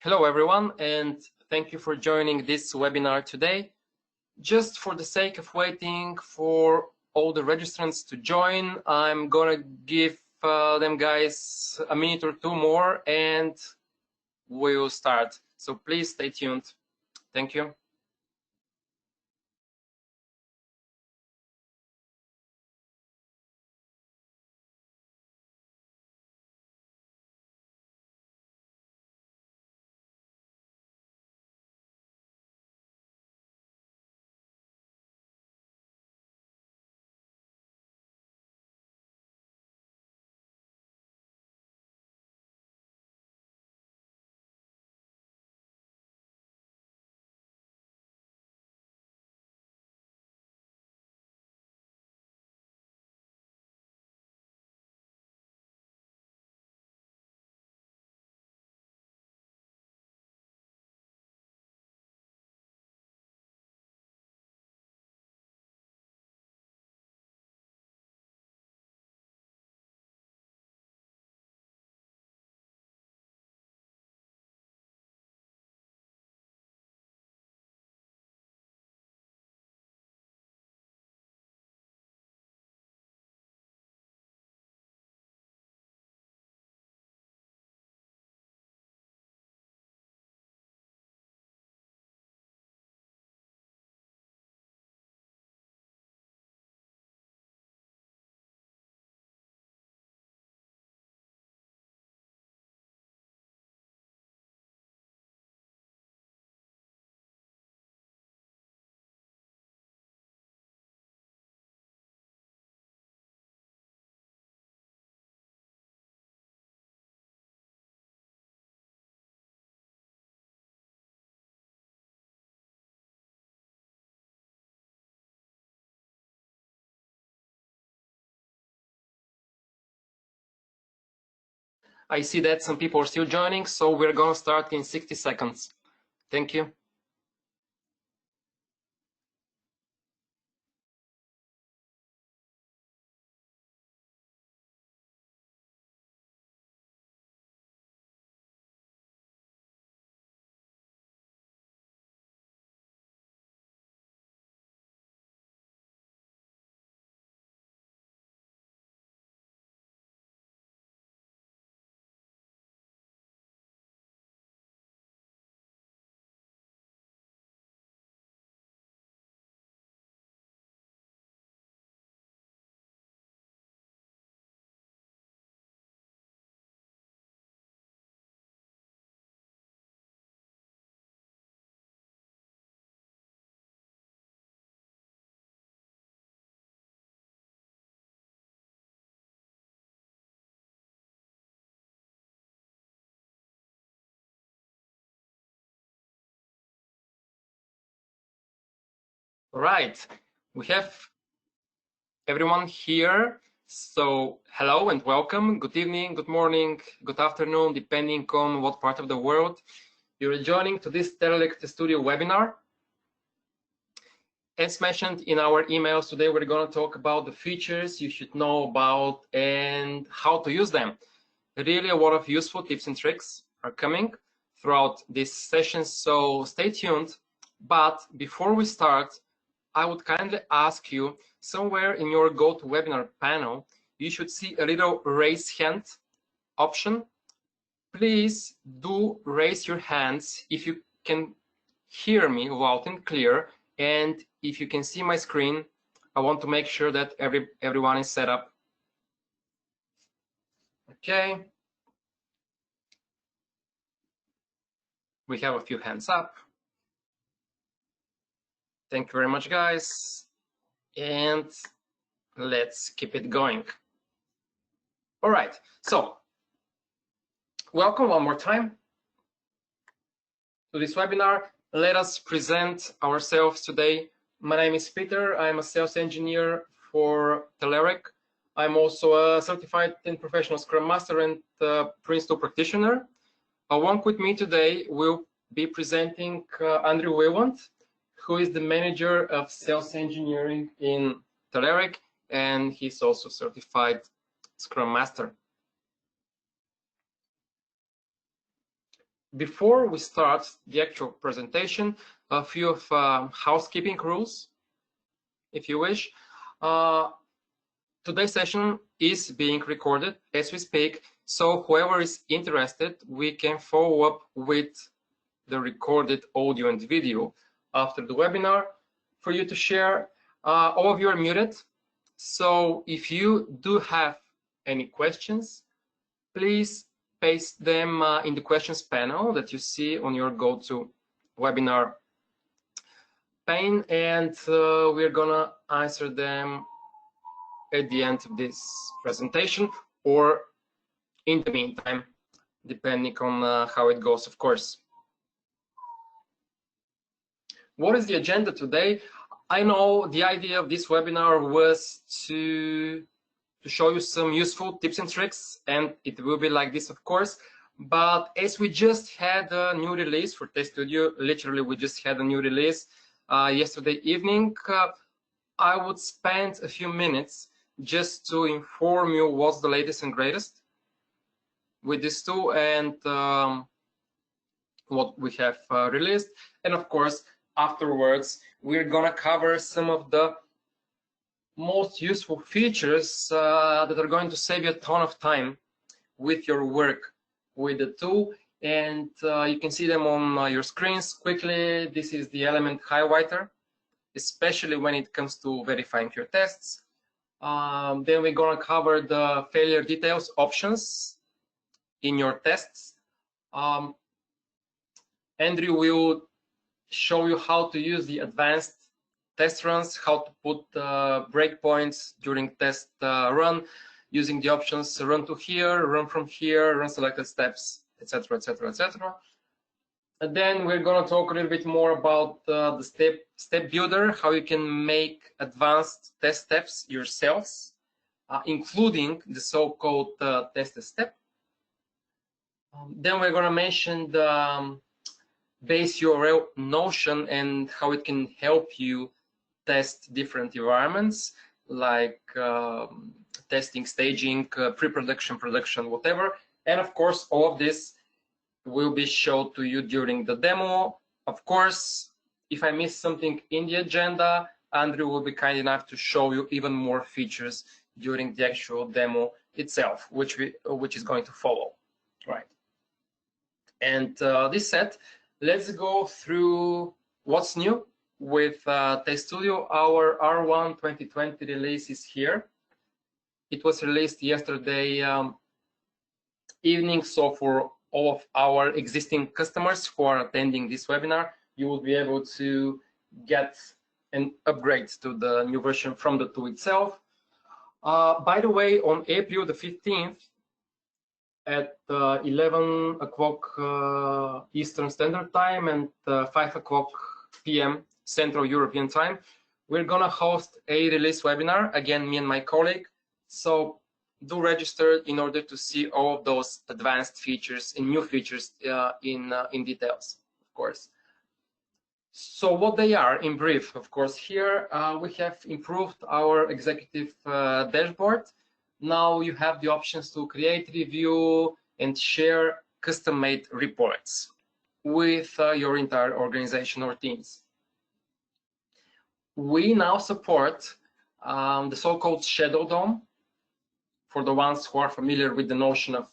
Hello everyone, and thank you for joining this webinar today. Just for the sake of waiting for all the registrants to join, I'm gonna give them guys a minute or two more and we'll start. So please stay tuned. Thank you. I see that some people are still joining, so we're gonna start in 60 seconds. Thank you. All right, we have everyone here. So hello and welcome. Good evening, good morning, good afternoon, depending on what part of the world you're joining to this Telerik TestStudio webinar. As mentioned in our emails today, we're going to talk about the features you should know about and how to use them. Really a lot of useful tips and tricks are coming throughout this session, so stay tuned. But before we start, I would kindly ask you, somewhere in your GoToWebinar panel, you should see a little raise hand option. Please do raise your hands if you can hear me loud and clear, and if you can see my screen. I want to make sure that everyone is set up. Okay. We have a few hands up. Thank you very much, guys. And let's keep it going. All right, so welcome one more time to this webinar. Let us present ourselves today. My name is Peter. I'm a sales engineer for Telerik. I'm also a certified and professional Scrum Master and Prince2 practitioner. Along with me today will be presenting Andrew Wayland, who is the manager of sales engineering in Telerik, and he's also certified Scrum Master. before we start the actual presentation, a few of housekeeping rules, if you wish. Today's session is being recorded as we speak, so whoever is interested, we can follow up with the recorded audio and video after the webinar for you to share. All of you are muted, so if you do have any questions, please paste them in the questions panel that you see on your GoToWebinar pane, and we're gonna answer them at the end of this presentation or in the meantime, depending on how it goes, of course. What is the agenda today? I know the idea of this webinar was to show you some useful tips and tricks, and it will be like this, of course. But as we just had a new release for TestStudio, literally we just had a new release yesterday evening, I would spend a few minutes just to inform you what's the latest and greatest with this tool and what we have released. And of course, afterwards, we're gonna cover some of the most useful features that are going to save you a ton of time with your work with the tool. And you can see them on your screens quickly. This is the element highlighter, especially when it comes to verifying your tests. Then we're gonna cover the failure details options in your tests. Andrew will show you how to use the advanced test runs, how to put breakpoints during test run using the options run to here, run from here, run selected steps, etc., etc., etc. And then we're going to talk a little bit more about the step builder, how you can make advanced test steps yourselves, including the so-called test step. Then we're going to mention the base URL notion and how it can help you test different environments like testing, staging, pre-production, production, whatever. And of course, all of this will be shown to you during the demo. Of course, if I miss something in the agenda, Andrew will be kind enough to show you even more features during the actual demo itself, which is going to follow, right? And this said, let's go through what's new with TestStudio. Our R1 2020 release is here. It was released yesterday evening, so for all of our existing customers who are attending this webinar, you will be able to get an upgrade to the new version from the tool itself. By the way, on April the 15th at 11 o'clock Eastern Standard Time and 5 o'clock p.m. Central European Time, we're gonna host a release webinar, again, me and my colleague. So do register in order to see all of those advanced features and new features in details, of course. So what they are in brief, of course, here we have improved our executive dashboard. Now you have the options to create, review, and share custom-made reports with your entire organization or teams. We now support the so-called Shadow DOM. For the ones who are familiar with the notion of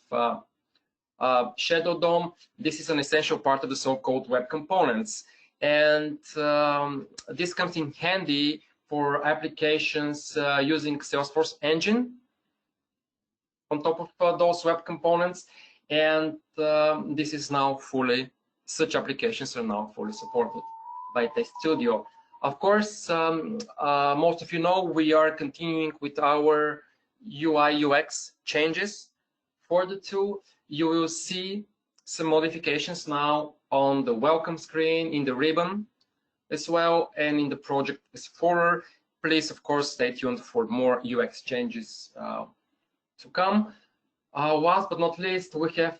Shadow DOM, this is an essential part of the so-called web components. And this comes in handy for applications using Salesforce Engine on top of those web components. And this is now such applications are now fully supported by TestStudio. Of course, most of you know we are continuing with our UI UX changes for the tool. You will see some modifications now on the welcome screen, in the ribbon as well, and in the project explorer. Please, of course, stay tuned for more UX changes to come. Last but not least, we have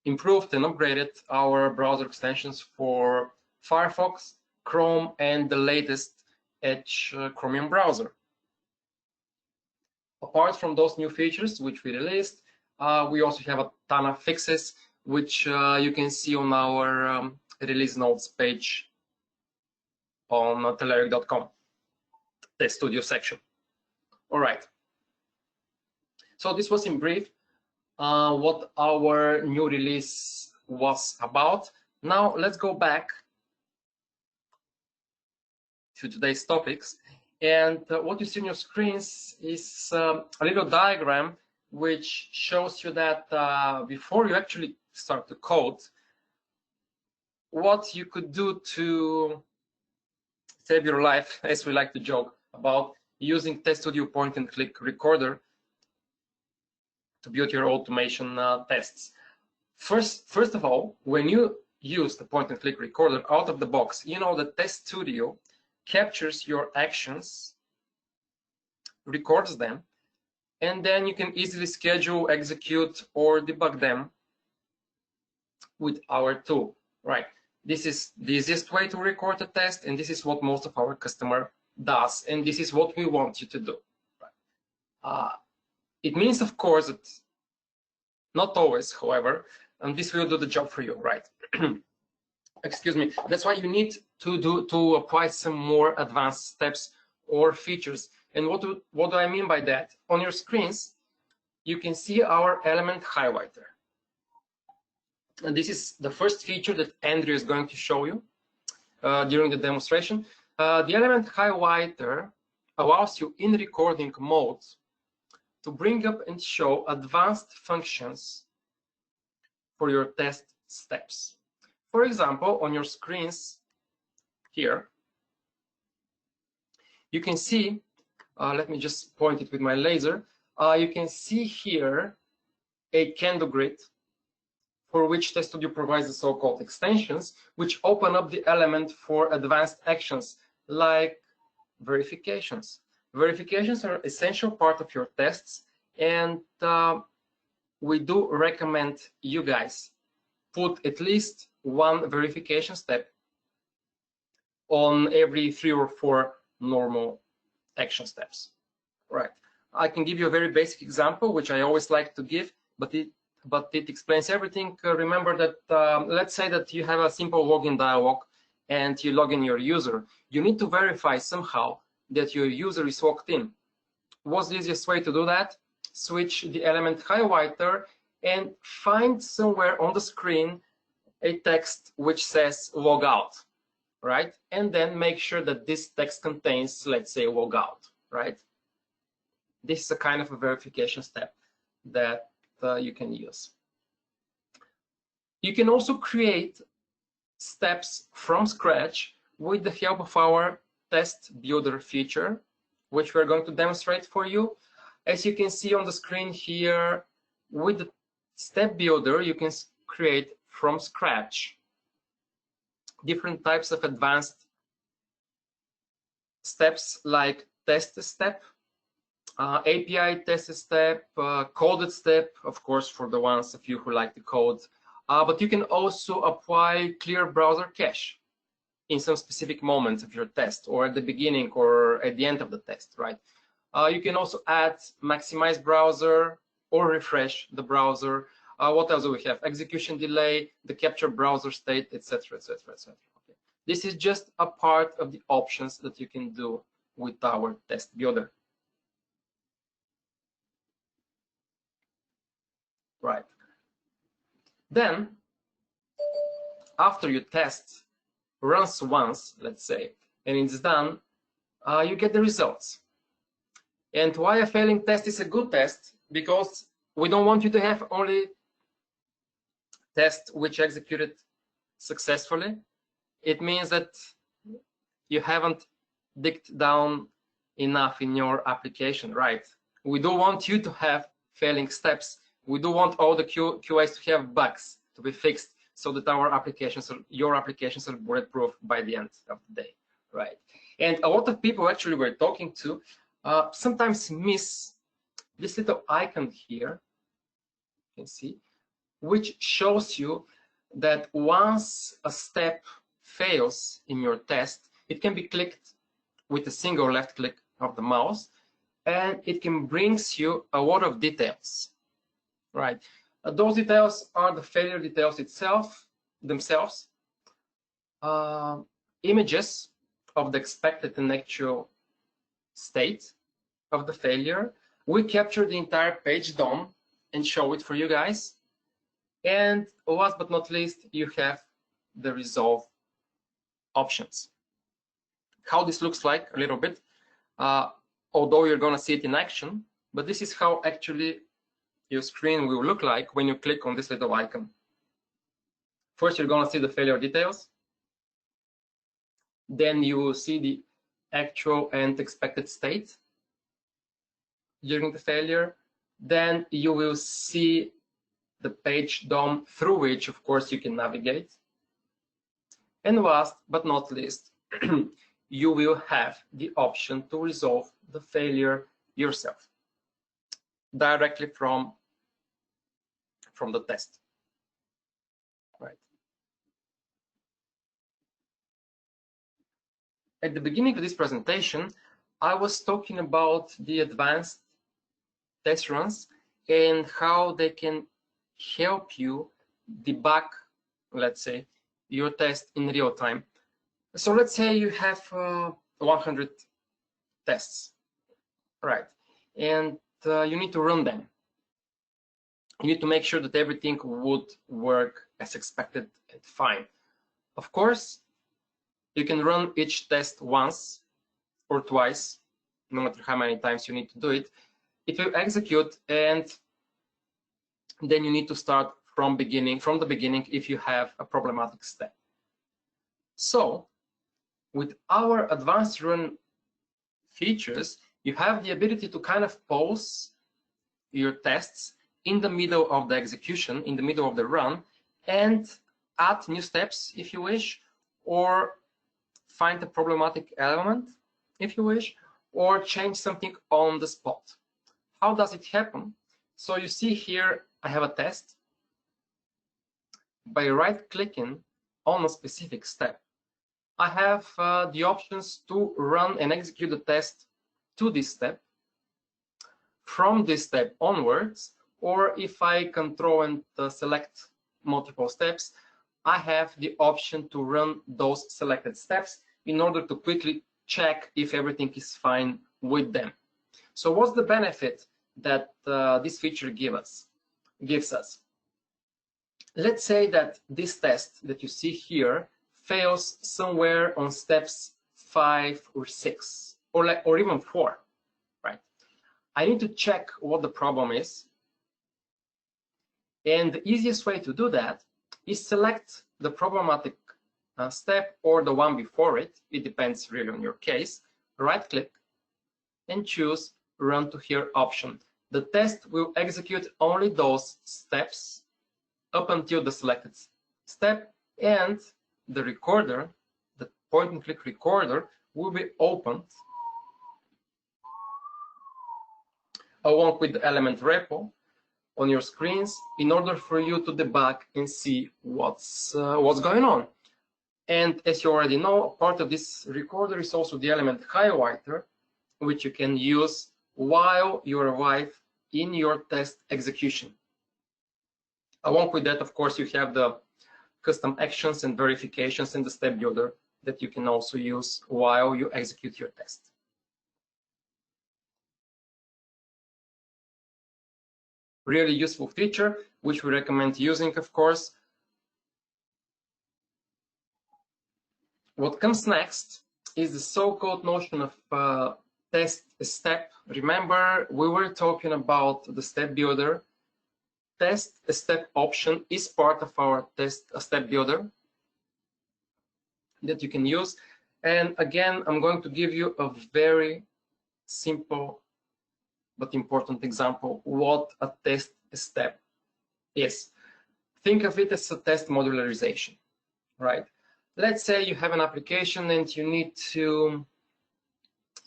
improved and upgraded our browser extensions for Firefox, Chrome, and the latest Edge Chromium browser. Apart from those new features which we released, We also have a ton of fixes, which you can see on our release notes page on telerik.com, TestStudio section. All right. So this was in brief what our new release was about. Now let's go back to today's topics. And what you see on your screens is a little diagram which shows you that before you actually start to code, what you could do to save your life, as we like to joke about, using TestStudio point-and-click recorder to build your automation tests. First of all, when you use the point-and-click recorder out of the box, you know that TestStudio captures your actions, records them, and then you can easily schedule, execute, or debug them with our tool, right? This is the easiest way to record a test, and this is what most of our customer does, and this is what we want you to do. Right? It means, of course, that not always, however, and this will do the job for you, right? Excuse me. That's why you need to apply some more advanced steps or features. And what do I mean by that? On your screens, you can see our element highlighter. And this is the first feature that Andrew is going to show you during the demonstration. The element highlighter allows you in recording mode to bring up and show advanced functions for your test steps. For example, on your screens here, you can see, let me just point it with my laser, you can see here a candle grid for which TestStudio provides the so-called extensions, which open up the element for advanced actions like verifications. Verifications are an essential part of your tests, and we do recommend you guys put at least one verification step on every 3 or 4 normal action steps. Right. I can give you a very basic example, which I always like to give, but it explains everything. Remember that let's say that you have a simple login dialog and you log in your user. You need to verify somehow that your user is logged in. What's the easiest way to do that? Switch the element highlighter and find somewhere on the screen a text which says log out, right? And then make sure that this text contains, let's say, log out, right? This is a kind of a verification step that you can use. You can also create steps from scratch with the help of our test builder feature, which we're going to demonstrate for you. As you can see on the screen here, with the step builder, you can create from scratch different types of advanced steps like test step, API test step, coded step, of course, for the ones of you who like to code. But you can also apply clear browser cache in some specific moments of your test, or at the beginning or at the end of the test, right? You can also add maximize browser or refresh the browser. What else do we have? Execution delay, the capture browser state, etc., etc., etc. Okay. This is just a part of the options that you can do with our test builder. Right. Then, after your test runs once, let's say, and it's done, you get the results. And why a failing test is a good test? Because we don't want you to have only tests which executed successfully. It means that you haven't digged down enough in your application, right? We do want you to have failing steps. We do want all the QAs to have bugs to be fixed so that our applications, your applications are bulletproof by the end of the day, right? And a lot of people actually we're talking to sometimes miss this little icon here, you can see, which shows you that once a step fails in your test, it can be clicked with a single left click of the mouse, and it can bring you a lot of details. right? Those details are the failure details themselves, images of the expected and actual state of the failure. We capture the entire page DOM and show it for you guys. And last but not least, you have the resolve options. How this looks like a little bit, although you're going to see it in action, but this is how actually your screen will look like when you click on this little icon. First, you're going to see the failure details. Then you will see the actual and expected state during the failure. Then you will see the page DOM through which, of course, you can navigate. And last but not least, you will have the option to resolve the failure yourself directly from the test. Right. At the beginning of this presentation, I was talking about the advanced test runs and how they can help you debug, let's say, your test in real time. So let's say you have 100 tests, right? And you need to run them. You need to make sure that everything would work as expected and fine. Of course, you can run each test once or twice, no matter how many times you need to do it. It will execute, and then you need to start from the beginning if you have a problematic step. So with our advanced run features, you have the ability to kind of pause your tests in the middle of the execution, in the middle of the run, and add new steps if you wish, or find a problematic element if you wish, or change something on the spot. How does it happen? So you see here, I have a test. By right-clicking on a specific step, I have the options to run and execute the test to this step, from this step onwards, or if I control and select multiple steps, I have the option to run those selected steps in order to quickly check if everything is fine with them. So what's the benefit that this feature gives us? Let's say that this test that you see here fails somewhere on steps 5 or 6, or even 4, right? I need to check what the problem is. And the easiest way to do that is select the problematic step or the one before it. It depends really on your case. Right-click and choose Run to Here option. The test will execute only those steps up until the selected step, and the recorder, the point-and-click recorder, will be opened along with the element repo on your screens in order for you to debug and see what's going on. And as you already know, part of this recorder is also the element highlighter, which you can use while you are live in your test execution. Along with that, of course, you have the custom actions and verifications in the step builder that you can also use while you execute your test. Really useful feature, which we recommend using, of course. What comes next is the so-called notion of test step. Remember, we were talking about the step builder. Test step option is part of our test step builder that you can use. And again, I'm going to give you a very simple but important example what a test step is. Think of it as a test modularization, right? Let's say you have an application and you need to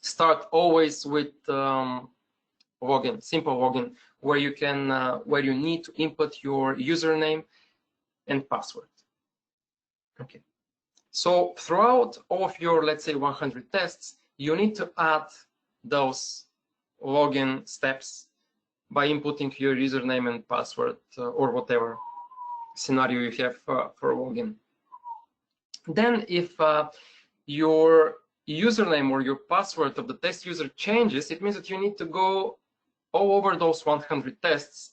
start always with login, simple login, where you can where you need to input your username and password. Okay. So throughout all of your, let's say, 100 tests, you need to add those login steps by inputting your username and password or whatever scenario you have for login. Then if your username or your password of the test user changes, it means that you need to go all over those 100 tests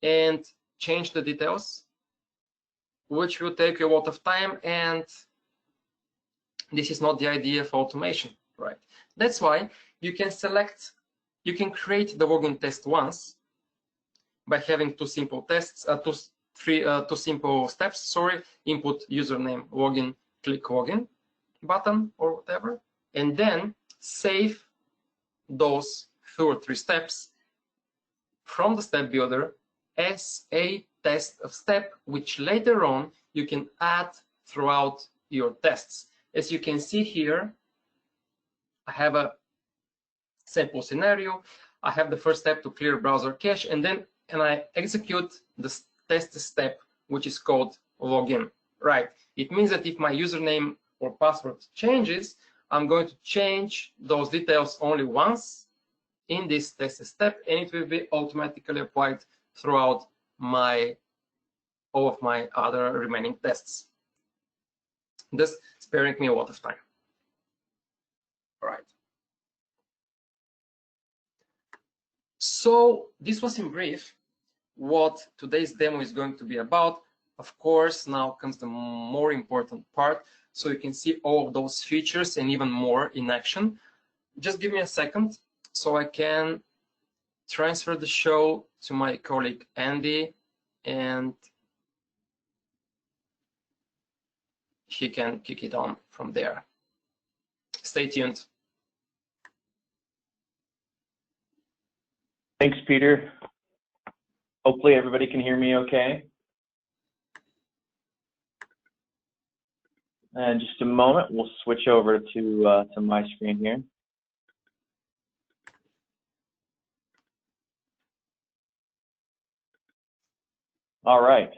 and change the details, which will take you a lot of time, and this is not the idea of automation, right? That's why you can create the login test once by having two simple tests, two simple steps, sorry, input username, login, click login button or whatever, and then save those 2 or 3 steps from the step builder as a test of step, which later on you can add throughout your tests. As you can see here, I have a sample scenario. I have the first step to clear browser cache, and I execute the test step, which is called login, right? It means that if my username or password changes, I'm going to change those details only once in this test step, and it will be automatically applied throughout all of my other remaining tests, thus sparing me a lot of time. All right. So this was in brief what today's demo is going to be about. Of course, now comes the more important part, so you can see all of those features and even more in action. Just give me a second so I can transfer the show to my colleague Andy, and he can kick it on from there. Stay tuned. Thanks, Peter. Hopefully everybody can hear me okay. And just a moment, we'll switch over to my screen here. All right.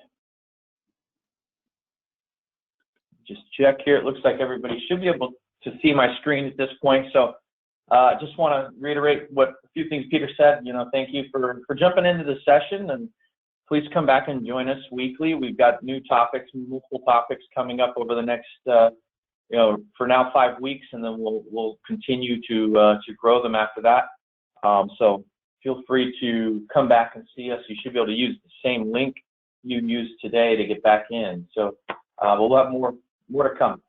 Just check here. It looks like everybody should be able to see my screen at this point. So just want to reiterate a few things Peter said. Thank you for jumping into the session, and please come back and join us weekly. We've got new topics, multiple topics coming up over the next, for now 5 weeks, and then we'll continue to grow them after that. So feel free to come back and see us. You should be able to use the same link you used today to get back in. So we'll have more to come.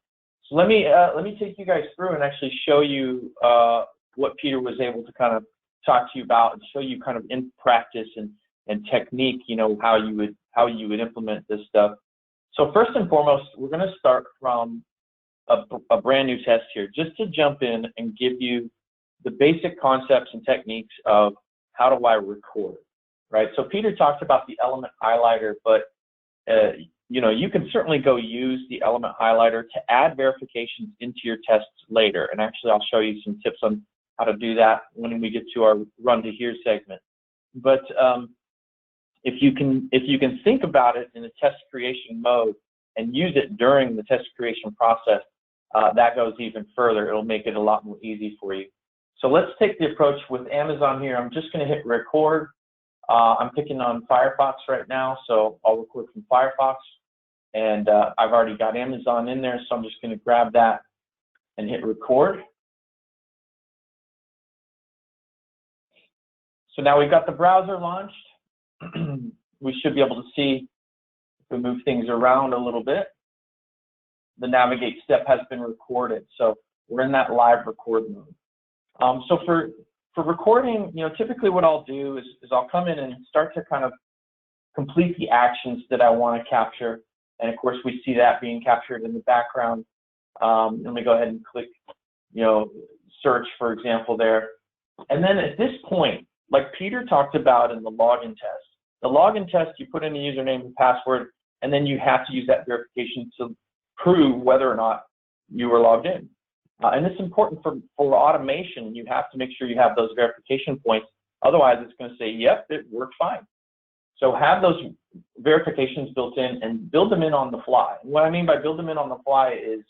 So let me take you guys through and actually show you what Peter was able to kind of talk to you about, and show you kind of in practice and technique, how you would implement this stuff. So first and foremost, we're going to start from a brand new test here, just to jump in and give you the basic concepts and techniques of how do I record, right? So Peter talked about the element highlighter, but you can certainly go use the element highlighter to add verifications into your tests later. And actually, I'll show you some tips on how to do that when we get to our run to here segment. But if you can think about it in a test creation mode and use it during the test creation process, that goes even further. It'll make it a lot more easy for you. So let's take the approach with Amazon here. I'm just going to hit record. I'm picking on Firefox right now, so I'll record from Firefox. And I've already got Amazon in there, so I'm just going to grab that and hit record. So now we've got the browser launched. We should be able to see, if we move things around a little bit, the navigate step has been recorded. So we're in that live record mode. So for recording, typically what I'll do is I'll come in and start to kind of complete the actions that I want to capture. And of course, we see that being captured in the background. Let me go ahead and click, search, for example, there. And then at this point, like Peter talked about in the login test, you put in a username and password, and then you have to use that verification to prove whether or not you were logged in. And it's important for automation. You have to make sure you have those verification points. Otherwise, it's going to say, yep, it worked fine. So have those verifications built in and build them in on the fly. And what I mean by build them in on the fly is,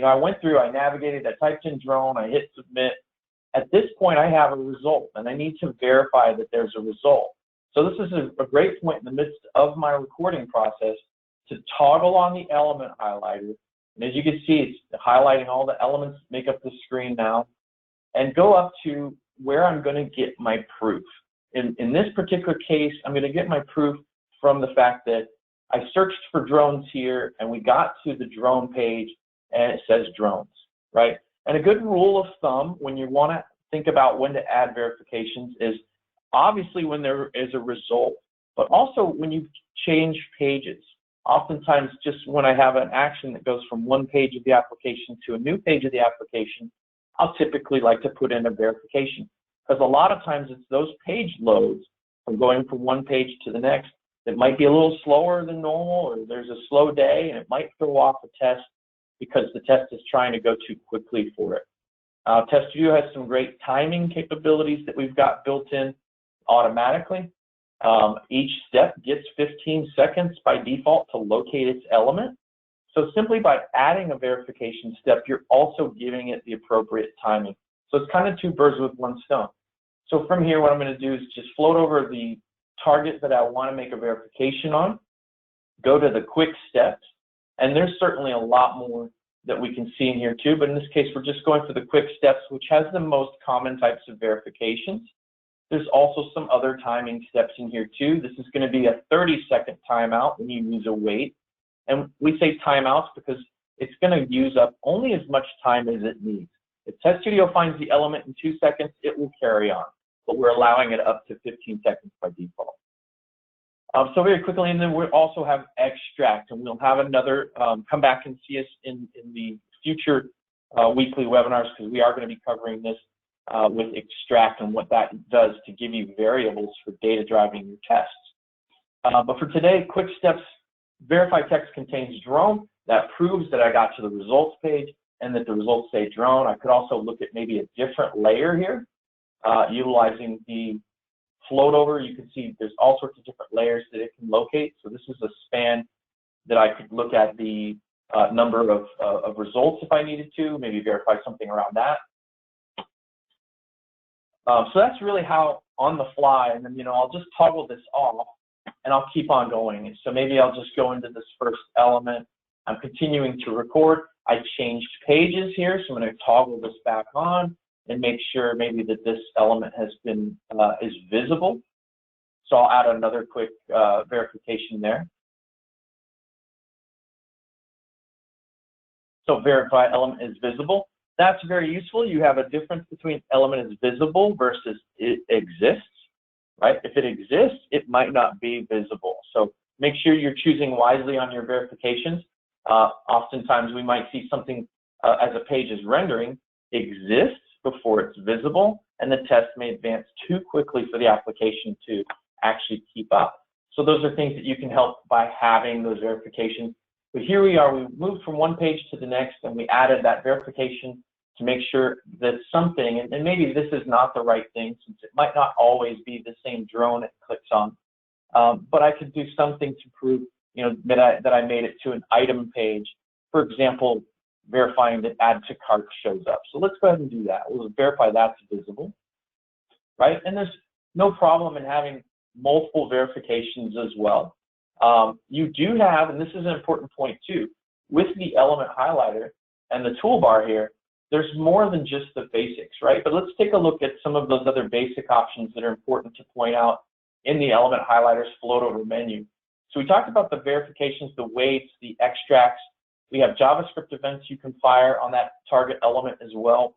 I went through, I navigated, I typed in drone, I hit submit. At this point, I have a result, and I need to verify that there's a result. So this is a great point in the midst of my recording process to toggle on the element highlighter. And as you can see, it's highlighting all the elements that make up the screen now, and go up to where I'm going to get my proof. In this particular case, I'm going to get my proof from the fact that I searched for drones here, and we got to the drone page, and it says drones, right? And a good rule of thumb when you want to think about when to add verifications is obviously when there is a result, but also when you change pages. Oftentimes, just when I have an action that goes from one page of the application to a new page of the application, I'll typically like to put in a verification, because a lot of times it's those page loads from going from one page to the next that might be a little slower than normal, or there's a slow day and it might throw off a test because the test is trying to go too quickly for it. TestStudio has some great timing capabilities that we've got built in automatically. Each step gets 15 seconds by default to locate its element. So simply by adding a verification step, you're also giving it the appropriate timing. So it's kind of two birds with one stone. So from here, what I'm going to do is just float over the target that I want to make a verification on, go to the quick steps, and there's certainly a lot more that we can see in here too, but in this case, we're just going for the quick steps, which has the most common types of verifications. There's also some other timing steps in here too. This is going to be a 30-second timeout when you use a wait. And we say timeouts because it's going to use up only as much time as it needs. If TestStudio finds the element in 2 seconds, it will carry on, but we're allowing it up to 15 seconds by default. So very quickly, and then we'll also have extract, and we'll have another come back and see us in the future weekly webinars, because we are going to be covering this with extract and what that does to give you variables for data driving your tests. But for today, quick steps, verify text contains drone. That proves that I got to the results page and that the results say drone. I could also look at maybe a different layer here, utilizing the float over. You can see there's all sorts of different layers that it can locate. So this is a span that I could look at the number of results if I needed to, maybe verify something around that. So that's really how on the fly, and then, I'll just toggle this off and I'll keep on going. So maybe I'll just go into this first element. I'm continuing to record. I changed pages here, so I'm going to toggle this back on and make sure maybe that this element has been, is visible. So I'll add another quick verification there. So verify element is visible. That's very useful. You have a difference between element is visible versus it exists, right? If it exists, it might not be visible. So make sure you're choosing wisely on your verifications. Oftentimes we might see something as a page is rendering exists before it's visible, and the test may advance too quickly for the application to actually keep up. So those are things that you can help by having those verifications. But here we are, we moved from one page to the next, and we added that verification to make sure that something, and maybe this is not the right thing, since it might not always be the same drone it clicks on, but I could do something to prove, that I made it to an item page. For example, verifying that add to cart shows up. So let's go ahead and do that. We'll verify that's visible, right? And there's no problem in having multiple verifications as well. You do have, and this is an important point too, with the element highlighter and the toolbar here, there's more than just the basics, right? But let's take a look at some of those other basic options that are important to point out in the element highlighter's float over menu. So we talked about the verifications, the waits, the extracts. We have JavaScript events you can fire on that target element as well.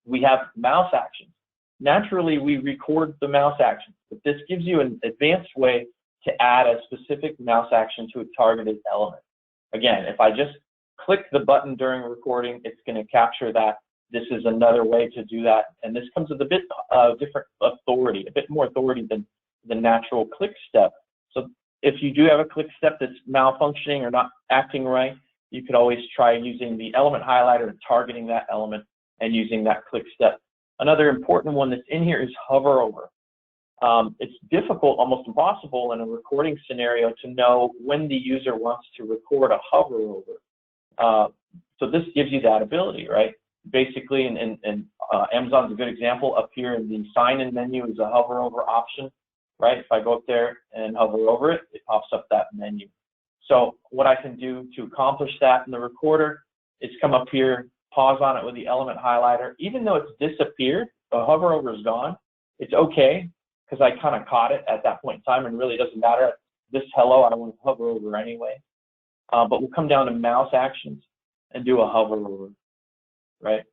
We have mouse actions. Naturally, we record the mouse actions, but this gives you an advanced way to add a specific mouse action to a targeted element. Again, if I just click the button during recording, it's going to capture that. This is another way to do that, and this comes with a bit different authority, a bit more authority than the natural click step. So if you do have a click step that's malfunctioning or not acting right, you could always try using the element highlighter and targeting that element and using that click step. Another important one that's in here is hover over. It's difficult, almost impossible in a recording scenario to know when the user wants to record a hover over. So this gives you that ability, right? Basically, and Amazon's a good example. Up here in the sign-in menu is a hover over option. right? If I go up there and hover over it, it pops up that menu. So what I can do to accomplish that in the recorder is come up here, pause on it with the element highlighter. Even though it's disappeared, the hover over is gone, it's okay, because I kind of caught it at that point in time, and really doesn't matter. This hello, I want to hover over anyway. But we'll come down to mouse actions and do a hover over, right?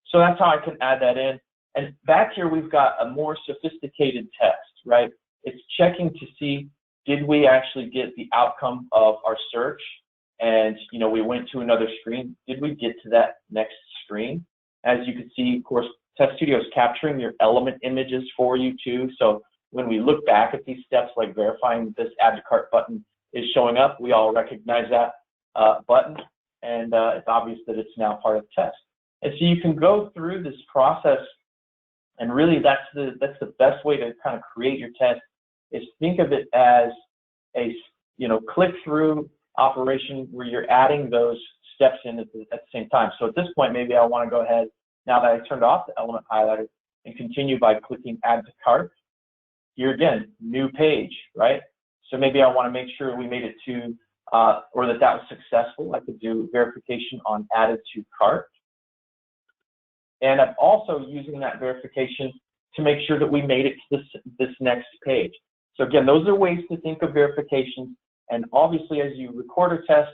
So that's how I can add that in. And back here, we've got a more sophisticated test, right? It's checking to see, did we actually get the outcome of our search? And, you know, we went to another screen. Did we get to that next screen? As you can see, of course, TestStudio is capturing your element images for you too. So when we look back at these steps, like verifying this add to cart button is showing up, we all recognize that button, and it's obvious that it's now part of the test. And so you can go through this process, and really that's the best way to kind of create your test, is think of it as a, you know, click through operation where you're adding those steps in at the same time. So at this point, maybe I want to go ahead, now that I turned off the element highlighter, and continue by clicking add to cart. Here again, new page, right? So maybe I want to make sure we made it to, or that was successful. I could do verification on added to cart. And I'm also using that verification to make sure that we made it to this next page. So again, those are ways to think of verifications. And obviously, as you record a test,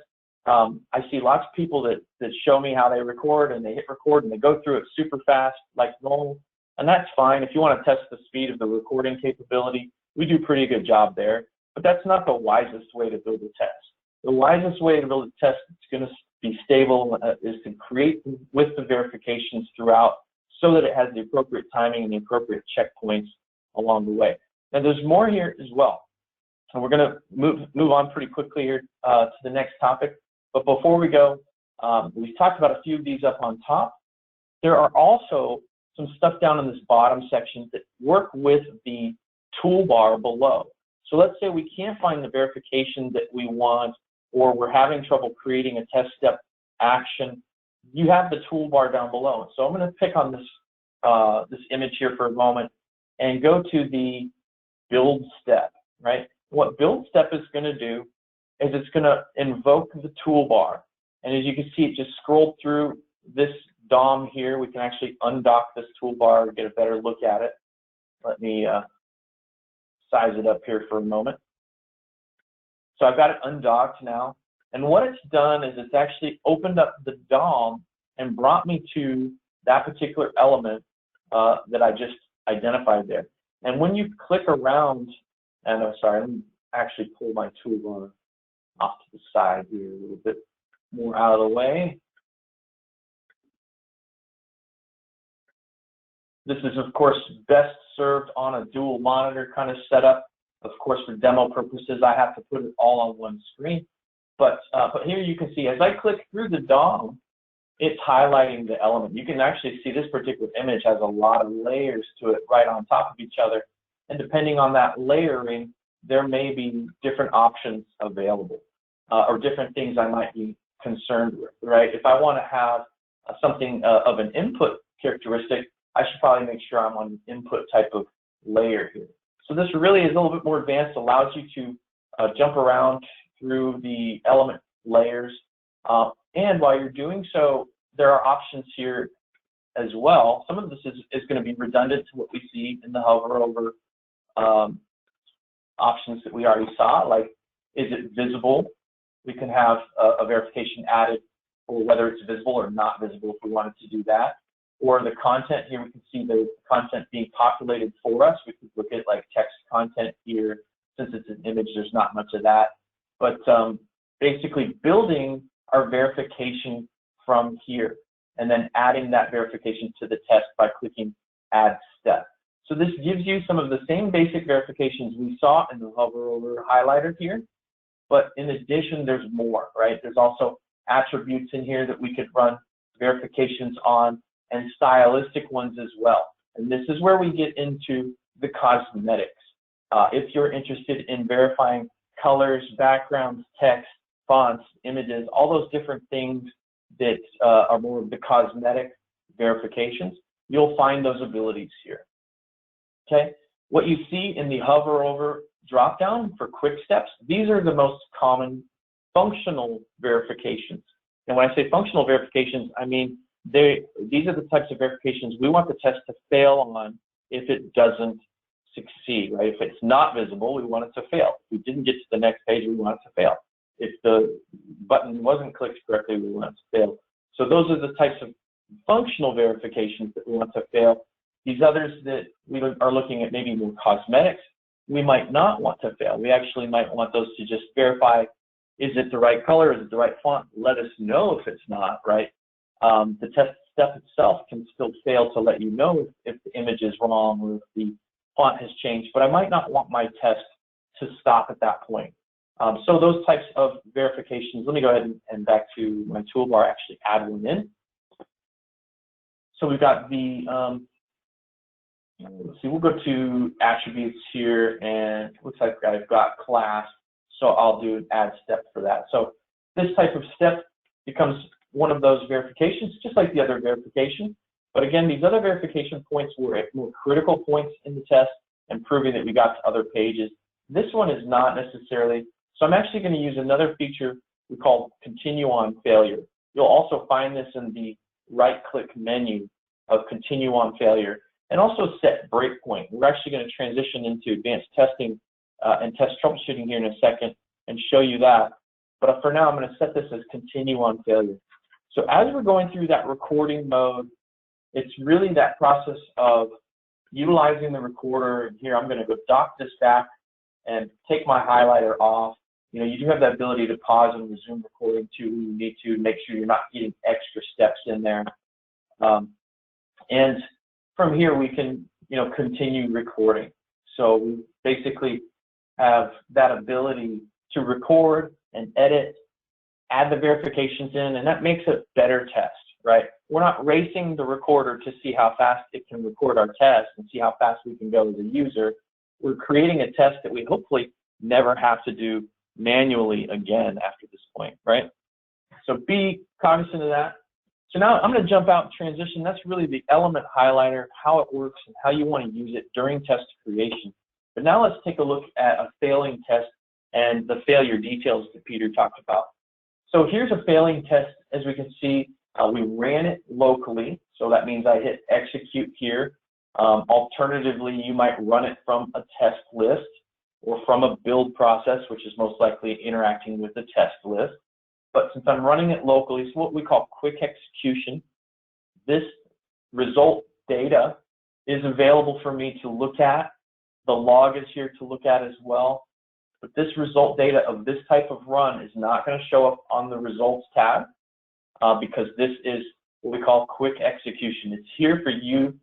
I see lots of people that show me how they record, and they hit record and they go through it super fast like normal. And that's fine. If you want to test the speed of the recording capability, we do a pretty good job there. But that's not the wisest way to build a test. The wisest way to build a test that's going to be stable is to create with the verifications throughout, so that it has the appropriate timing and the appropriate checkpoints along the way. Now, there's more here as well. And we're going to move on pretty quickly here to the next topic. But before we go, we've talked about a few of these up on top. There are also some stuff down in this bottom section that work with the toolbar below. So let's say we can't find the verification that we want, or we're having trouble creating a test step action. You have the toolbar down below. So I'm going to pick on this, this image here for a moment and go to the build step, right? What build step is going to do is it's going to invoke the toolbar. And as you can see, it just scrolled through this DOM here. We can actually undock this toolbar and get a better look at it. Let me size it up here for a moment. So I've got it undocked now. And what it's done is it's actually opened up the DOM and brought me to that particular element that I just identified there. And when you click around, and I'm sorry, let me actually pull my toolbar off to the side here a little bit more out of the way. This is, of course, best served on a dual monitor kind of setup. Of course, for demo purposes, I have to put it all on one screen. But here you can see, as I click through the DOM, it's highlighting the element. You can actually see this particular image has a lot of layers to it right on top of each other. And depending on that layering, there may be different options available or different things I might be concerned with, right? If I want to have something of an input characteristic, I should probably make sure I'm on the input type of layer here. So this really is a little bit more advanced, allows you to jump around through the element layers. And while you're doing so, there are options here as well. Some of this is going to be redundant to what we see in the hover over options that we already saw, like is it visible? We can have a verification added for whether it's visible or not visible if we wanted to do that. Or the content here, we can see the content being populated for us. We could look at like text content here. Since it's an image, there's not much of that. But basically building our verification from here and then adding that verification to the test by clicking add step. So this gives you some of the same basic verifications we saw in the hover over highlighter here. But in addition, there's more, right? There's also attributes in here that we could run verifications on, and stylistic ones as well. And this is where we get into the cosmetics. If you're interested in verifying colors, backgrounds, text, fonts, images, all those different things that are more of the cosmetic verifications, you'll find those abilities here. Okay, What you see in the hover over dropdown for quick steps, these are the most common functional verifications. And when I say functional verifications, I mean these are the types of verifications we want the test to fail on if it doesn't succeed, right? If it's not visible, we want it to fail. If we didn't get to the next page, we want it to fail. If the button wasn't clicked correctly, we want it to fail. So those are the types of functional verifications that we want to fail. These others that we are looking at, maybe more cosmetics, we might not want to fail. We actually might want those to just verify, is it the right color, is it the right font? Let us know if it's not, right? The test step itself can still fail to let you know if the image is wrong or if the font has changed, but I might not want my test to stop at that point. So those types of verifications, let me go ahead and back to my toolbar, actually add one in. So we've got the, let's see, we'll go to attributes here, and it looks like I've got class, so I'll do an add step for that. So this type of step becomes one of those verifications, just like the other verification. But again, these other verification points were at more critical points in the test and proving that we got to other pages. This one is not necessarily, so I'm actually going to use another feature we call continue on failure. You'll also find this in the right-click menu of continue on failure, and also set breakpoint. We're actually going to transition into advanced testing and test troubleshooting here in a second and show you that. But for now, I'm going to set this as continue on failure. So as we're going through that recording mode, it's really that process of utilizing the recorder. And here I'm going to go dock this back and take my highlighter off. You know, you do have the ability to pause and resume recording too when you need to make sure you're not getting extra steps in there. And from here we can, you know, continue recording. So we basically have that ability to record and edit, add the verifications in, and that makes a better test, right? We're not racing the recorder to see how fast it can record our test and see how fast we can go as a user. We're creating a test that we hopefully never have to do manually again after this point, right? So be cognizant of that. So now I'm going to jump out and transition. That's really the element highlighter, how it works, and how you want to use it during test creation. But now let's take a look at a failing test and the failure details that Peter talked about. So here's a failing test. As we can see, we ran it locally. So that means I hit execute here. Alternatively, you might run it from a test list or from a build process, which is most likely interacting with the test list. But since I'm running it locally, it's what we call quick execution. This result data is available for me to look at. The log is here to look at as well. But this result data of this type of run is not going to show up on the results tab because this is what we call quick execution. It's here for you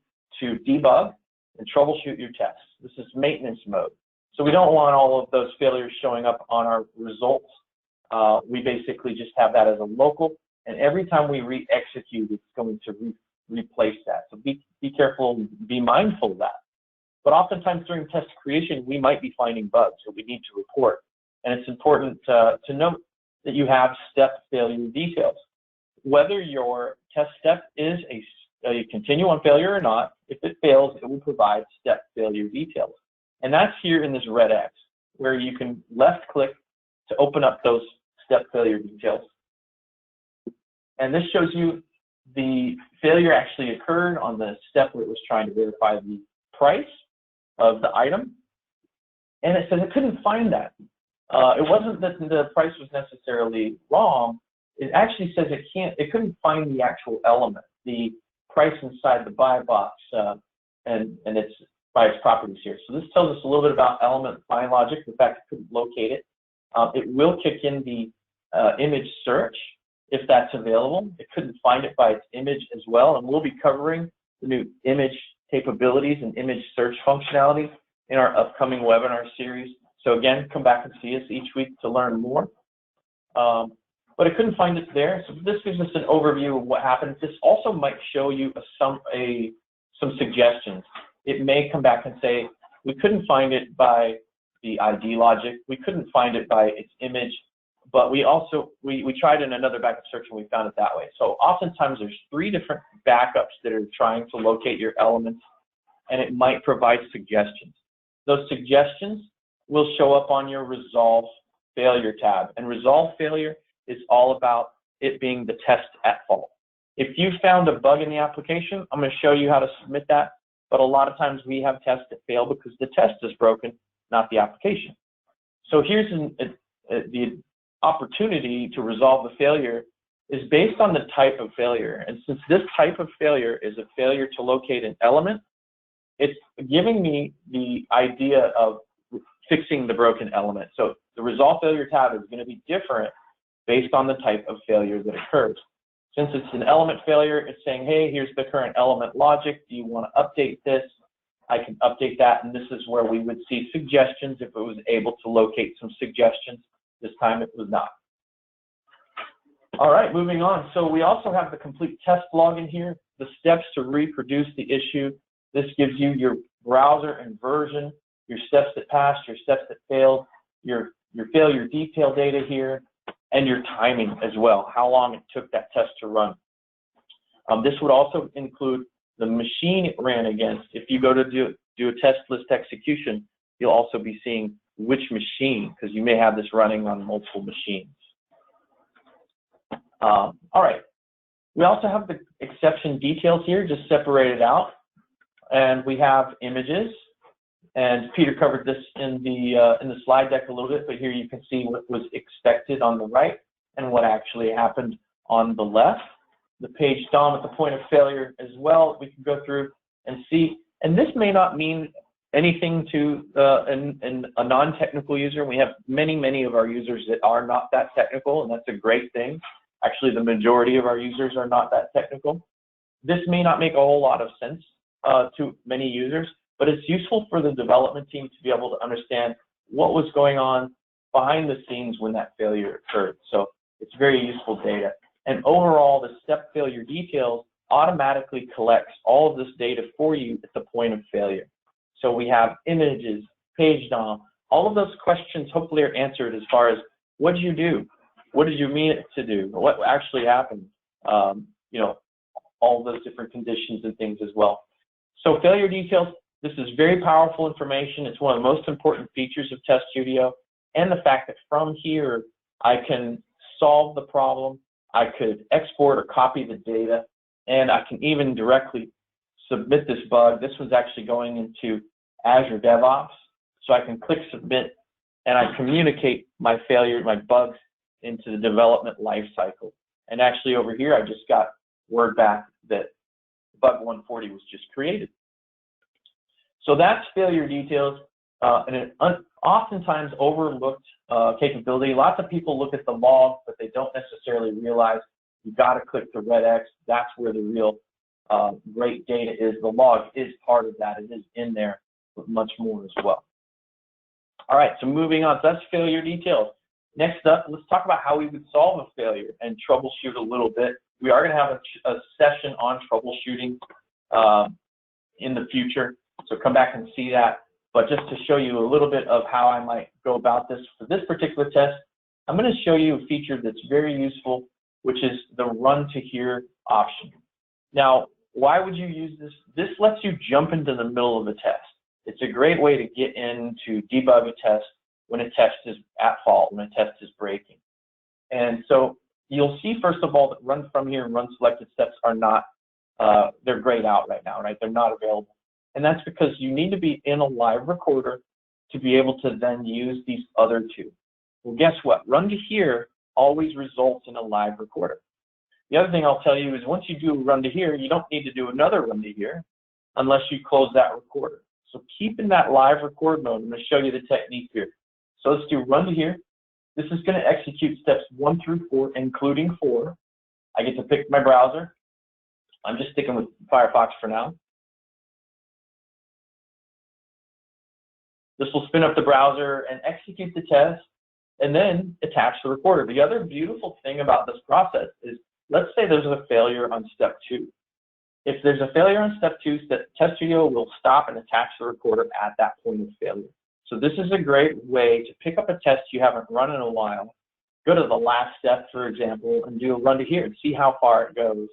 to debug and troubleshoot your tests. This is maintenance mode. So we don't want all of those failures showing up on our results. We basically just have that as a local, and every time we re-execute, it's going to replace that. So be careful, be mindful of that. But oftentimes during test creation, we might be finding bugs that we need to report. And it's important to note that you have step failure details. Whether your test step is a continue on failure or not, if it fails, it will provide step failure details. And that's here in this red X, where you can left click to open up those step failure details. And this shows you the failure actually occurred on the step where it was trying to verify the price of the item. And it says it couldn't find that. It wasn't that the price was necessarily wrong. It actually says it couldn't find the actual element, the price inside the buy box, and it's by its properties here. So this tells us a little bit about element find logic, the fact it couldn't locate it. It will kick in the image search if that's available. It couldn't find it by its image as well, and we'll be covering the new image capabilities and image search functionality in our upcoming webinar series. So again, come back and see us each week to learn more. But it couldn't find it there, so this gives us an overview of what happened. This also might show you some suggestions. It may come back and say, we couldn't find it by the ID logic, we couldn't find it by its image, but we tried in another backup search and we found it that way. So oftentimes there's 3 different backups that are trying to locate your elements, and it might provide suggestions. those suggestions will show up on your Resolve Failure tab. And Resolve Failure is all about it being the test at fault. If you found a bug in the application, I'm going to show you how to submit that. But a lot of times we have tests that fail because the test is broken, not the application. So here's the opportunity to resolve the failure is based on the type of failure. And since this type of failure is a failure to locate an element, it's giving me the idea of fixing the broken element. So the Resolve Failure tab is going to be different based on the type of failure that occurs. Since it's an element failure, it's saying, hey, here's the current element logic. Do you want to update this? I can update that, and this is where we would see suggestions if it was able to locate some suggestions. This time it was not. All right, moving on. So we also have the complete test log in here, the steps to reproduce the issue. This gives you your browser and version, your steps that passed, your steps that failed, your failure detail data here, and your timing as well, how long it took that test to run. This would also include the machine it ran against. If you go to do a test list execution, you'll also be seeing which machine, because you may have this running on multiple machines. All right. We also have the exception details here, just separated out. And we have images. And Peter covered this in the slide deck a little bit, but here you can see what was expected on the right and what actually happened on the left. The page DOM at the point of failure as well, we can go through and see. And this may not mean anything to a non-technical user. We have many of our users that are not that technical, and that's a great thing. Actually, the majority of our users are not that technical. This may not make a whole lot of sense to many users, but it's useful for the development team to be able to understand what was going on behind the scenes when that failure occurred. So it's very useful data. And overall, the step failure details automatically collects all of this data for you at the point of failure. So we have images, page DOM, all of those questions hopefully are answered as far as what did you do? What did you mean it to do? What actually happened? You know, all those different conditions and things as well. So failure details, this is very powerful information. It's one of the most important features of TestStudio, and the fact that from here I can solve the problem, I could export or copy the data, and I can even directly submit this bug. This one's actually going into Azure DevOps, so I can click submit, and I communicate my failure, my bugs into the development lifecycle. And actually over here, I just got word back that bug 140 was just created. So that's failure details, and an oftentimes overlooked capability. Lots of people look at the log, but they don't necessarily realize you got to click the red X. That's where the real great data is. The log is part of that. It is in there, but much more as well. All right, so moving on. So that's failure details. Next up, let's talk about how we would solve a failure and troubleshoot a little bit. We are going to have a session on troubleshooting in the future, so come back and see that. But just to show you a little bit of how I might go about this for this particular test, I'm going to show you a feature that's very useful, which is the run to here option. Now, why would you use this? This lets you jump into the middle of a test. It's a great way to get in to debug a test when a test is at fault, when a test is breaking. And so you'll see, first of all, that run from here and run selected steps are not, they're grayed out right now, right? They're not available. And that's because you need to be in a live recorder to be able to then use these other two. Well, guess what? Run to here always results in a live recorder. The other thing I'll tell you is once you do run to here, you don't need to do another run to here unless you close that recorder. So keep in that live record mode. I'm going to show you the technique here. So let's do run to here. This is going to execute steps 1 through 4, including 4. I get to pick my browser. I'm just sticking with Firefox for now. This will spin up the browser and execute the test, and then attach the recorder. The other beautiful thing about this process is, let's say there's a failure on step 2. If there's a failure on step 2, TestStudio will stop and attach the recorder at that point of failure. So this is a great way to pick up a test you haven't run in a while, go to the last step, for example, and do a run to here and see how far it goes.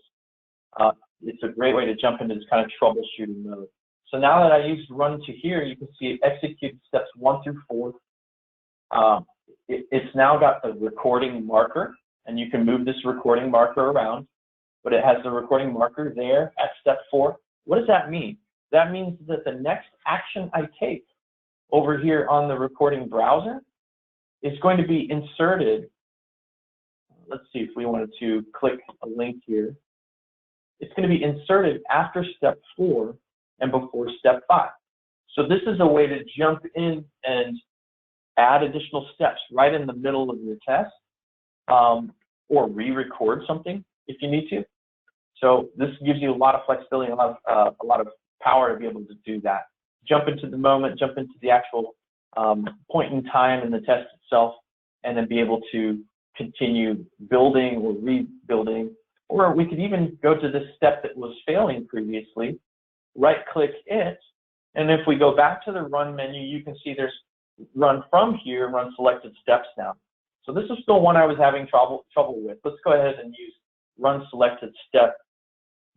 It's a great way to jump into this kind of troubleshooting mode. So now that I used run to here, you can see it executed steps 1 through 4. It's now got the recording marker, and you can move this recording marker around, but it has the recording marker there at step 4. What does that mean? That means that the next action I take over here on the recording browser is going to be inserted. Let's see if we wanted to click a link here. It's going to be inserted after step 4 and before step 5. So this is a way to jump in and add additional steps right in the middle of your test, or re-record something if you need to. So this gives you a lot of flexibility, a lot of power to be able to do that. Jump into the moment, jump into the actual point in time in the test itself, and then be able to continue building or rebuilding. Or we could even go to this step that was failing previously, right-click it, and if we go back to the run menu, you can see there's run from here, run selected steps now. So this is still one I was having trouble with. Let's go ahead and use run selected step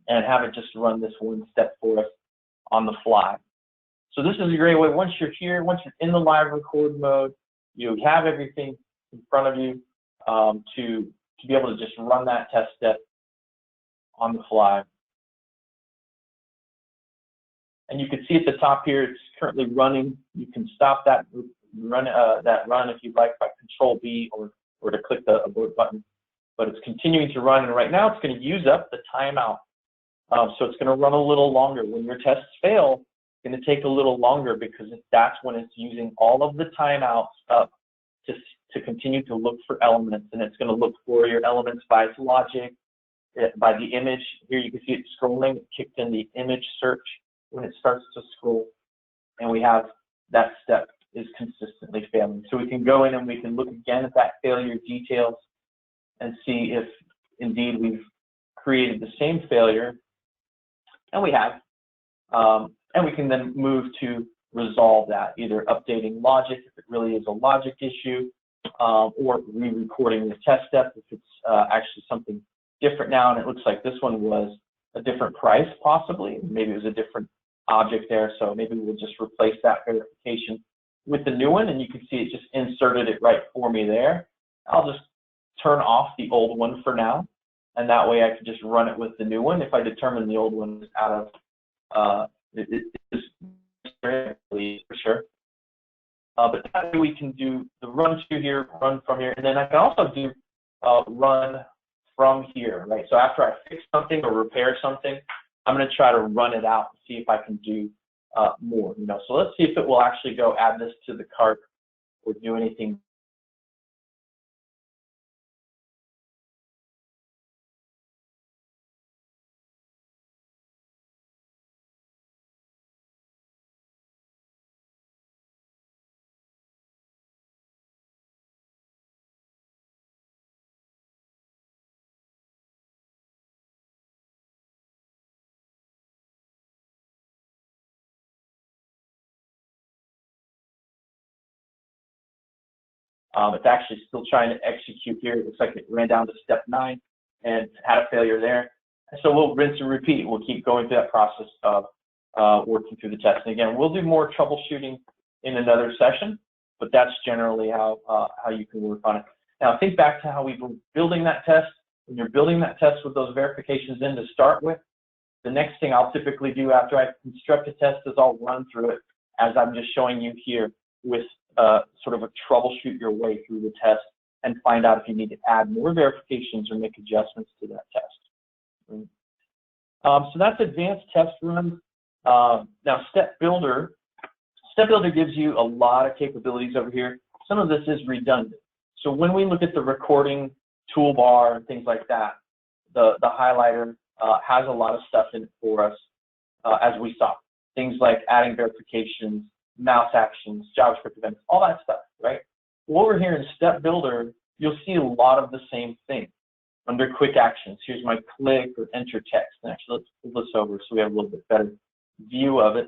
and have it just run this one step for us on the fly. So this is a great way. Once you're here, once you're in the live record mode, you have everything in front of you to be able to just run that test step on the fly. And you can see at the top here, it's currently running. You can stop that run if you'd like by Control B or to click the abort button. But it's continuing to run, and right now it's going to use up the timeout. So it's going to run a little longer. When your tests fail, it's going to take a little longer because that's when it's using all of the timeouts up to continue to look for elements, and it's going to look for your elements by its logic, by the image. Here you can see it scrolling. It kicked in the image search when it starts to scroll, and we have that step is consistently failing. So we can go in and we can look again at that failure details and see if indeed we've created the same failure, and we have. And we can then move to resolve that, either updating logic if it really is a logic issue, or re-recording the test step if it's actually something different now, and it looks like this one was a different price possibly. Maybe it was a different object there, so maybe we'll just replace that verification with the new one, and you can see it just inserted it right for me there. I'll just turn off the old one for now, and that way I can just run it with the new one if I determine the old one is out of it is for sure. But that way we can do the run to here, run from here, and then I can also do run from here, right? So after I fix something or repair something, I'm going to try to run it out and see if I can do more. So let's see if it will actually go add this to the cart or do anything. It's actually still trying to execute here. It looks like it ran down to step 9 and had a failure there. So we'll rinse and repeat. We'll keep going through that process of working through the test. And again, we'll do more troubleshooting in another session, but that's generally how you can work on it. Now think back to how we were building that test. When you're building that test with those verifications in to start with, the next thing I'll typically do after I construct a test is I'll run through it as I'm just showing you here with sort of a troubleshoot your way through the test and find out if you need to add more verifications or make adjustments to that test. So that's advanced test runs. Now Step Builder gives you a lot of capabilities over here. Some of this is redundant. So when we look at the recording toolbar and things like that, the highlighter has a lot of stuff in it for us as we saw. Things like adding verifications, mouse actions, JavaScript events, all that stuff, right? Well, over here in Step Builder, you'll see a lot of the same thing. Under Quick Actions, here's my click or enter text. And actually, let's pull this over so we have a little bit better view of it.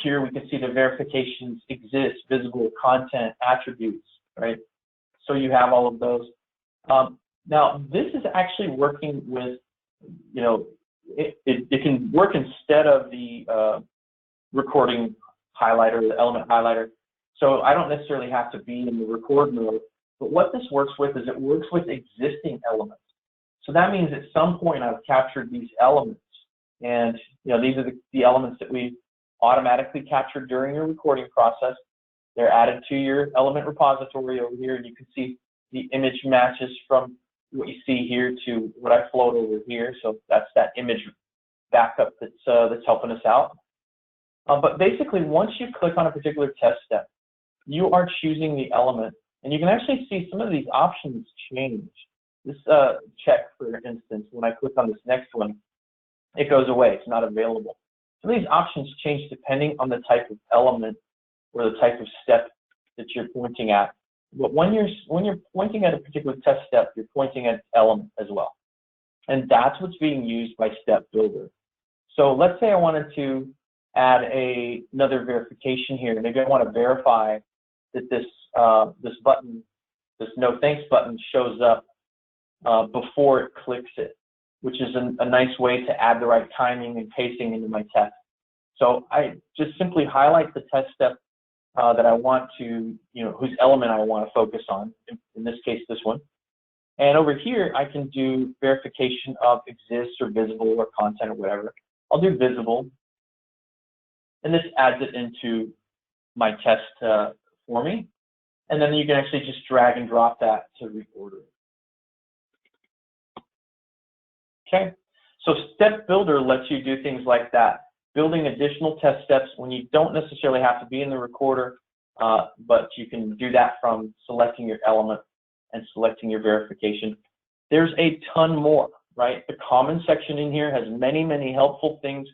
Here we can see the verifications exist, visible content, attributes, right? So you have all of those. Now, this is actually working with, it can work instead of the recording highlighter, the element highlighter. So I don't necessarily have to be in the record mode, but what this works with is it works with existing elements. So that means at some point I've captured these elements, and these are the elements that we automatically captured during your recording process. They're added to your element repository over here, and you can see the image matches from what you see here to what I float over here. So that's that image backup that's helping us out. But basically, once you click on a particular test step, you are choosing the element, and you can actually see some of these options change. This check, for instance, when I click on this next one, it goes away. It's not available. Some of these options change depending on the type of element or the type of step that you're pointing at. But when you're pointing at a particular test step, you're pointing at element as well. And that's what's being used by Step Builder. So let's say I wanted to add another verification here. Maybe I want to verify that this button, this no thanks button, shows up before it clicks it, which is a nice way to add the right timing and pacing into my test. So I just simply highlight the test step that I want to, whose element I want to focus on, in this case, this one. And over here, I can do verification of exists or visible or content or whatever. I'll do visible. And this adds it into my test for me. And then you can actually just drag and drop that to reorder it. Okay, so Step Builder lets you do things like that, building additional test steps when you don't necessarily have to be in the recorder, but you can do that from selecting your element and selecting your verification. There's a ton more, right? The common section in here has many, many helpful things.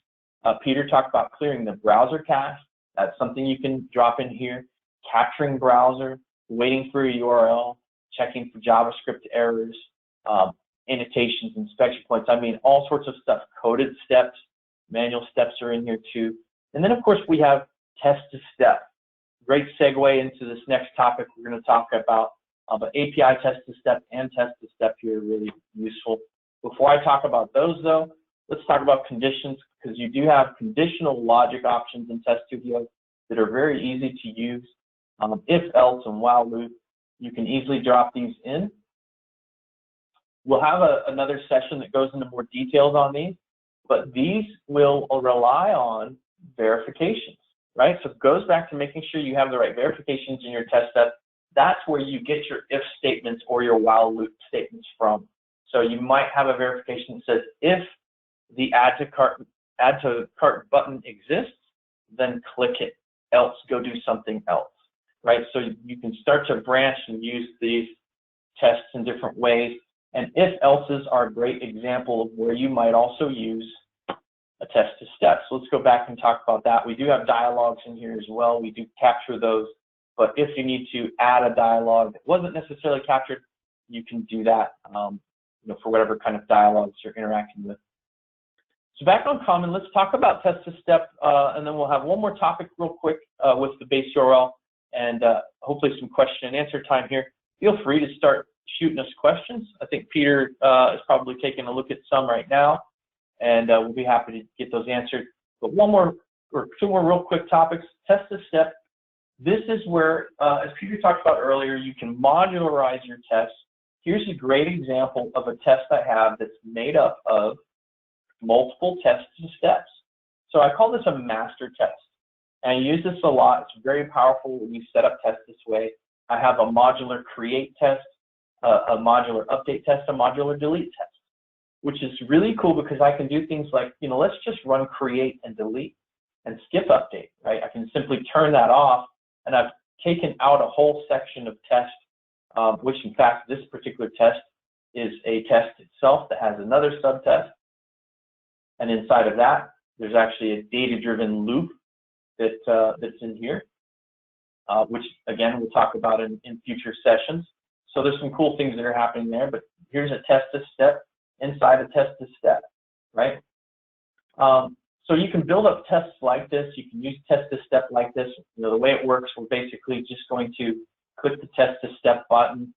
Peter talked about clearing the browser cache. That's something you can drop in here. Capturing browser, waiting for a URL, checking for JavaScript errors, annotations, inspection points. I mean, all sorts of stuff. Coded steps, manual steps are in here too. And then, of course, we have test to step. Great segue into this next topic we're going to talk about. But API test to step and test to step here are really useful. Before I talk about those, though, let's talk about conditions, because you do have conditional logic options in TestStudio that are very easy to use. If, else, and while loop, you can easily drop these in. We'll have another session that goes into more details on these, but these will rely on verifications, right? So it goes back to making sure you have the right verifications in your test step. That's where you get your if statements or your while loop statements from. So you might have a verification that says if the add to cart button exists, then click it, else go do something else, right? So you can start to branch and use these tests in different ways. And if else's are a great example of where you might also use a test to step. So let's go back and talk about that. We do have dialogues in here as well. We do capture those. But if you need to add a dialogue that wasn't necessarily captured, you can do that for whatever kind of dialogues you're interacting with. So back on common, let's talk about test to step, and then we'll have one more topic real quick with the base URL and hopefully some question and answer time here. Feel free to start shooting us questions. I think Peter is probably taking a look at some right now, and we'll be happy to get those answered. But one more or two more real quick topics. Test to step. This is where, as Peter talked about earlier, you can modularize your tests. Here's a great example of a test I have that's made up of multiple test steps. So I call this a master test. And I use this a lot. It's very powerful when you set up tests this way. I have a modular create test, a modular update test, a modular delete test, which is really cool because I can do things like, let's just run create and delete and skip update, right? I can simply turn that off, and I've taken out a whole section of test, which in fact, this particular test is a test itself that has another subtest. And inside of that, there's actually a data-driven loop that's in here, which again, we'll talk about in future sessions. So there's some cool things that are happening there, but here's a test to step inside a test to step, right? So you can build up tests like this. You can use test to step like this. The way it works, we're basically just going to click the test to step button,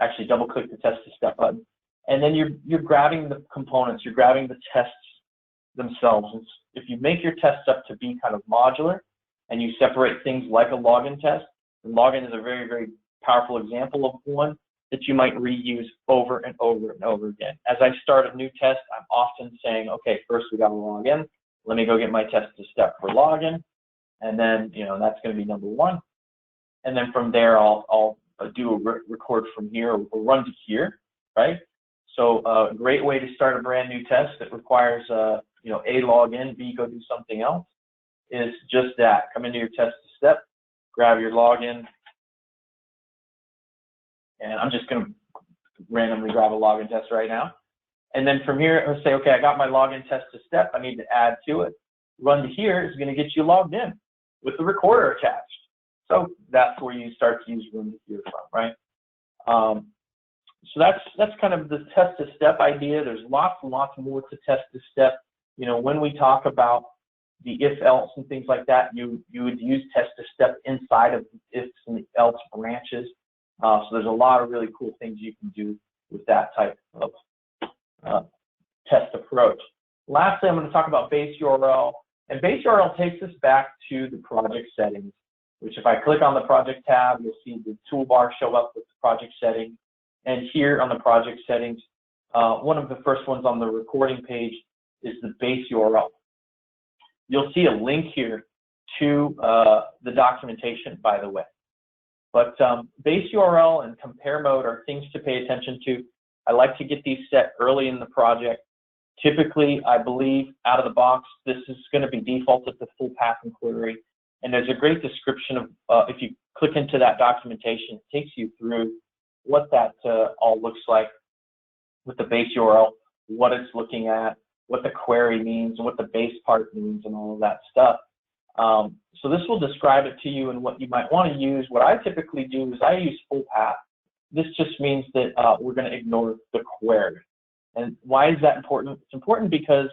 actually double click the test to step button, and then you're grabbing the components, you're grabbing the tests themselves. If you make your tests up to be kind of modular and you separate things like a login test, and login is a very, very powerful example of one that you might reuse over and over and over again. As I start a new test, I'm often saying, okay, first we got to log in. Let me go get my test to step for login. And then, you know, that's going to be number one. And then from there, I'll do a record from here or run to here, right? So a great way to start a brand new test that requires, you know, A, log in, B, go do something else is just that. Come into your test to step, grab your login, and I'm just going to randomly grab a login test right now. And then from here, I'll say, okay, I got my login test to step. I need to add to it. Run to here is going to get you logged in with the recorder attached. So that's where you start to use run to here from, right? So that's kind of the test to step idea. There's lots and lots more to test to step. You know, when we talk about the if else and things like that, you would use test to step inside of the ifs and the else branches. So there's a lot of really cool things you can do with that type of test approach. Lastly, I'm going to talk about base URL. And base URL takes us back to the project settings, which if I click on the project tab, you'll see the toolbar show up with the project settings. And here on the project settings, one of the first ones on the recording page is the base URL. You'll see a link here to the documentation, by the way. But base URL and compare mode are things to pay attention to. I like to get these set early in the project. Typically, I believe out of the box, this is going to be defaulted to full path and query. And there's a great description of, if you click into that documentation, it takes you through what that all looks like with the base URL, what it's looking at, what the query means, what the base part means, and all of that stuff. So this will describe it to you and what you might want to use. What I typically do is I use full path. This just means that we're going to ignore the query. And why is that important? It's important because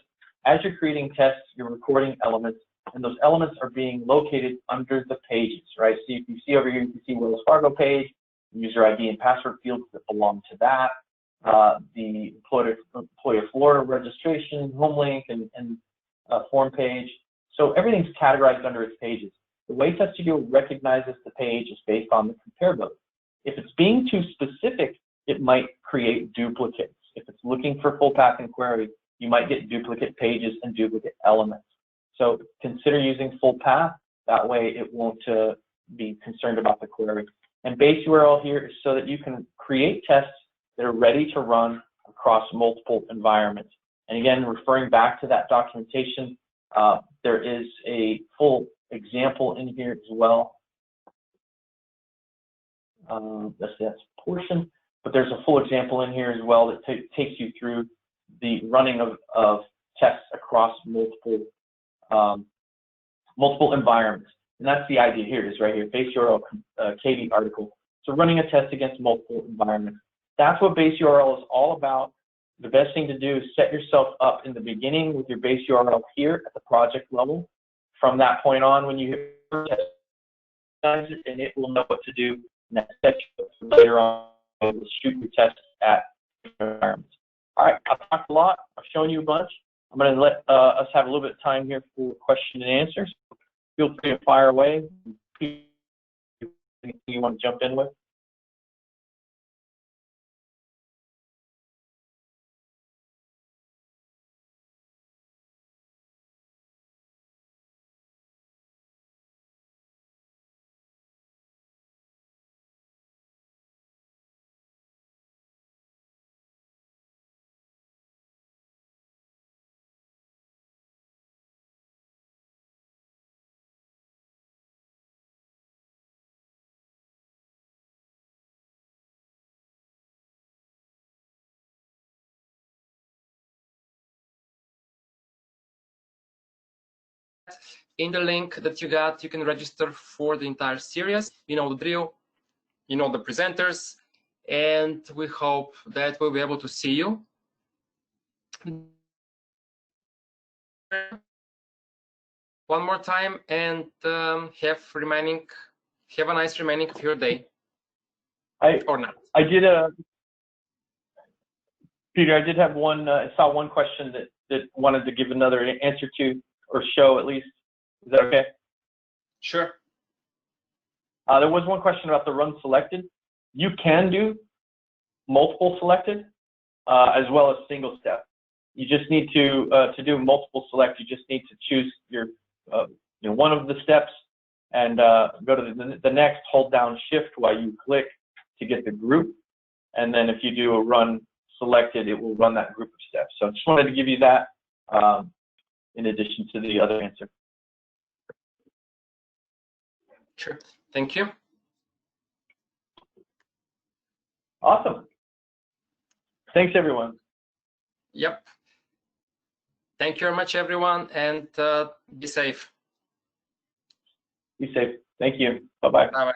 as you're creating tests, you're recording elements, and those elements are being located under the pages, right? So if you see over here, you can see Wells Fargo page, user ID and password fields that belong to that, the employer Florida registration, home link, and form page. So everything's categorized under its pages. The way TestStudio recognizes the page is based on the compare mode. If it's being too specific, it might create duplicates. If it's looking for full path and query, you might get duplicate pages and duplicate elements. So consider using full path. That way it won't be concerned about the query. And base URL here is so that you can create tests that are ready to run across multiple environments. And again, referring back to that documentation, there is a full example in here as well. That's that portion, but there's a full example in here as well that takes you through the running of tests across multiple environments. And that's the idea here, is right here, base URL KD article. So running a test against multiple environments. That's what base URL is all about. The best thing to do is set yourself up in the beginning with your base URL here at the project level. From that point on, when you hit test, and it will know what to do next step. Later on, it will shoot your test at environments. All right, I've talked a lot. I've shown you a bunch. I'm going to let us have a little bit of time here for question and answers. Feel free to fire away. Anything you want to jump in with? In the link that you got, you can register for the entire series. You know the drill, you know the presenters, and we hope that we'll be able to see you. One more time, and have a nice remaining of your day. Or not. Peter, I did have one. I saw one question that wanted to give another answer to, or show at least. Is that okay? Sure. There was one question about the run selected. You can do multiple selected as well as single step. You just need to do multiple select. You just need to choose your one of the steps and go to the next. Hold down Shift while you click to get the group, and then if you do a run selected, it will run that group of steps. So I just wanted to give you that in addition to the other answer. Sure. Thank you. Awesome. Thanks, everyone. Yep. Thank you very much, everyone, and be safe. Be safe. Thank you. Bye-bye. Bye-bye.